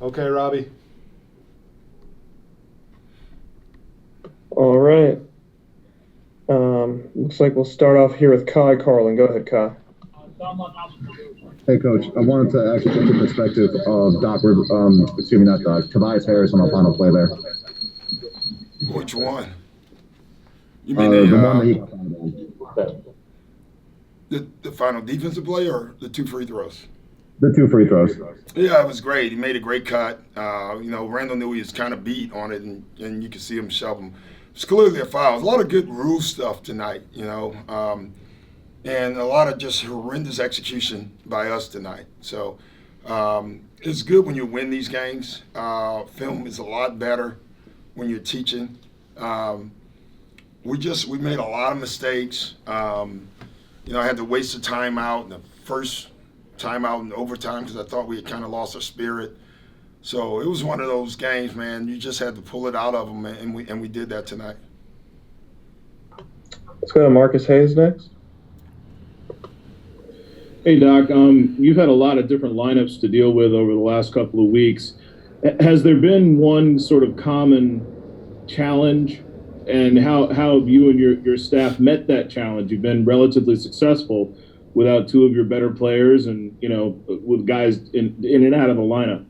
Okay, Robbie. All right. Looks like we'll start off here with Kai Carlin. Go ahead, Kai. Hey, Coach. I wanted to actually get the perspective of excuse me, not Doc, Tobias Harris on the final play there. Which one? You mean The one that he the final defensive play or the two free throws? the two free throws. Yeah, it was great. He made a great cut. Randall knew he was kind of beat on it, and you could see him shove him. It's clearly a foul. There's a lot of good rule stuff tonight, and a lot of just horrendous execution by us tonight. So it's good when you win these games. Film is a lot better when you're teaching. We made a lot of mistakes. I had to waste a timeout in the first timeout in overtime because I thought we had kind of lost our spirit. So it was one of those games, man. You just had to pull it out of them, and we did that tonight. Let's go to Marcus Hayes next. Hey, Doc. You've had a lot of different lineups to deal with over the last couple of weeks. Has there been one sort of common challenge, and how have you and your staff met that challenge? You've been relatively successful without two of your better players, and with guys in and out of the lineup.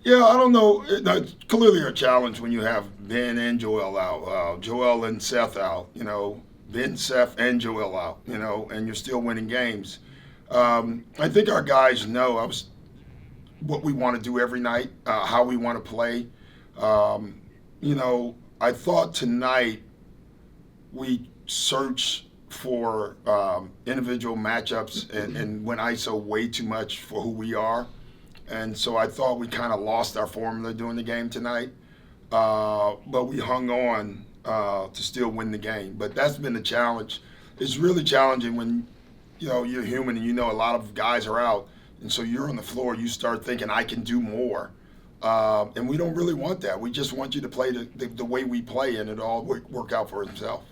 Yeah, I don't know. It's clearly a challenge when you have Ben and Joel out, Joel and Seth out. Ben, Seth, and Joel out. And you're still winning games. I think our guys know what we want to do every night, how we want to play. I thought tonight we searched for individual matchups and went ISO way too much for who we are. And so I thought we kind of lost our formula during the game tonight. But we hung on to still win the game. But that's been the challenge. It's really challenging when you're human and a lot of guys are out. And so you're on the floor, you start thinking, I can do more. And we don't really want that. We just want you to play the way we play, and it all work out for itself.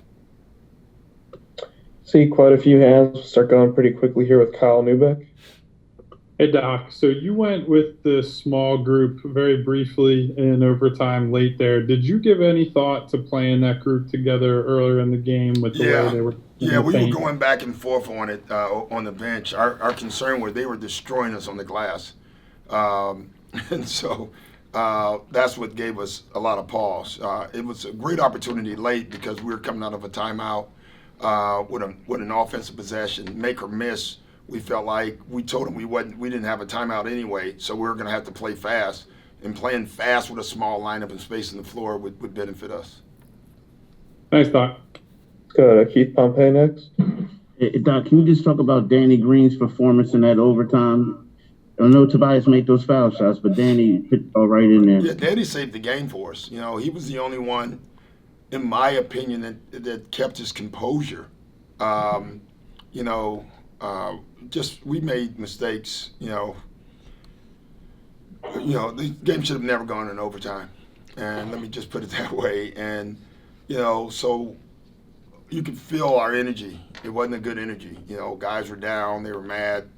See quite a few hands. We'll start going pretty quickly here with Kyle Newbeck. Hey, Doc. So you went with the small group very briefly in overtime late there. Did you give any thought to playing that group together earlier in the game with the way they were? Yeah, we were going back and forth on it on the bench. Our concern was they were destroying us on the glass. And so that's what gave us a lot of pause. It was a great opportunity late because we were coming out of a timeout with an offensive possession, make or miss. We felt like we told them we didn't have a timeout anyway, so we were going to have to play fast. And playing fast with a small lineup and space in the floor would benefit us. Thanks, Doc. Let's go to Keith Pompey next. Hey, Doc, can you just talk about Danny Green's performance in that overtime? I know Tobias made those foul shots, but Danny put all right in there. Yeah, Danny saved the game for us. He was the only one, in my opinion, that kept his composure. Just we made mistakes. The game should have never gone in overtime, and let me just put it that way. And so you could feel our energy. It wasn't a good energy. Guys were down. They were mad.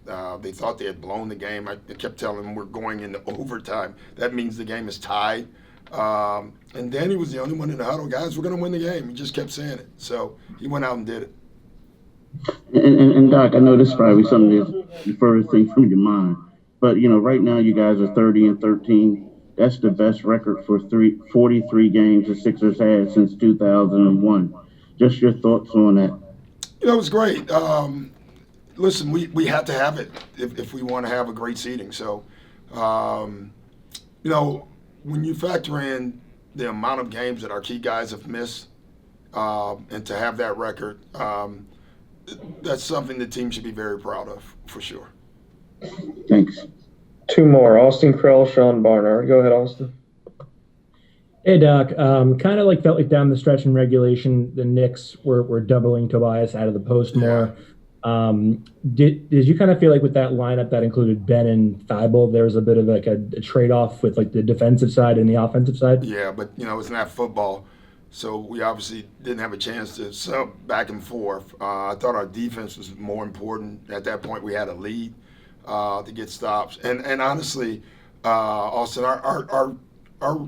They thought they had blown the game. I kept telling them we're going into overtime. That means the game is tied. And Danny was the only one in the huddle. Guys, we're going to win the game. He just kept saying it. So he went out and did it. And Doc, I know this is probably something that's the furthest thing from your mind, but right now you guys are 30-13. That's the best record for 43 games the Sixers had since 2001. Just your thoughts on that? It was great. Listen, we had to have it if we want to have a great seating. So, when you factor in the amount of games that our key guys have missed, and to have that record, that's something the team should be very proud of, for sure. Thanks. Two more, Austin Krell, Sean Barnard. Go ahead, Austin. Hey, Doc. Kind of felt like down the stretch in regulation, the Knicks were doubling Tobias out of the post more. Did you kind of feel like with that lineup that included Ben and Thibault, there was a bit of a trade-off with the defensive side and the offensive side? Yeah, but it's not football. So we obviously didn't have a chance to sub back and forth. I thought our defense was more important. At that point, we had a lead to get stops. And honestly, Austin, our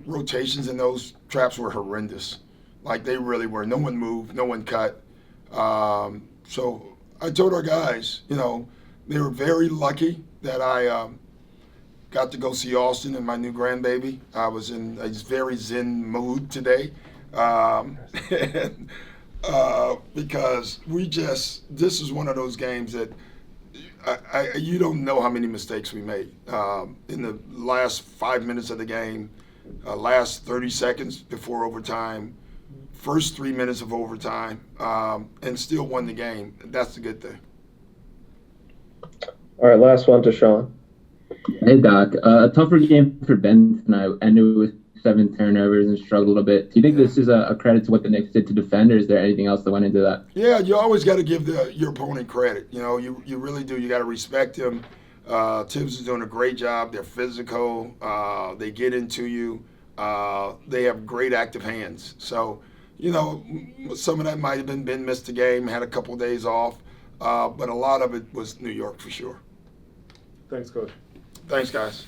rotations in those traps were horrendous. Like they really were. No one moved, no one cut. So I told our guys, they were very lucky that I got to go see Austin and my new grandbaby. I was in a very zen mood today. And, because this is one of those games that you don't know how many mistakes we made in the last 5 minutes of the game, last 30 seconds before overtime, first 3 minutes of overtime, and still won the game. That's the good thing. All right, last one to Sean. Hey, Doc. A tougher game for Ben tonight. Ended with 7 turnovers and struggled a bit. Do you think this is a credit to what the Knicks did to defend, or is there anything else that went into that? Yeah, you always got to give your opponent credit. You really do. You got to respect him. Tibbs is doing a great job. They're physical. They get into you. They have great active hands. So, some of that might have been Ben missed the game, had a couple of days off, but a lot of it was New York for sure. Thanks, Coach. Thanks, guys.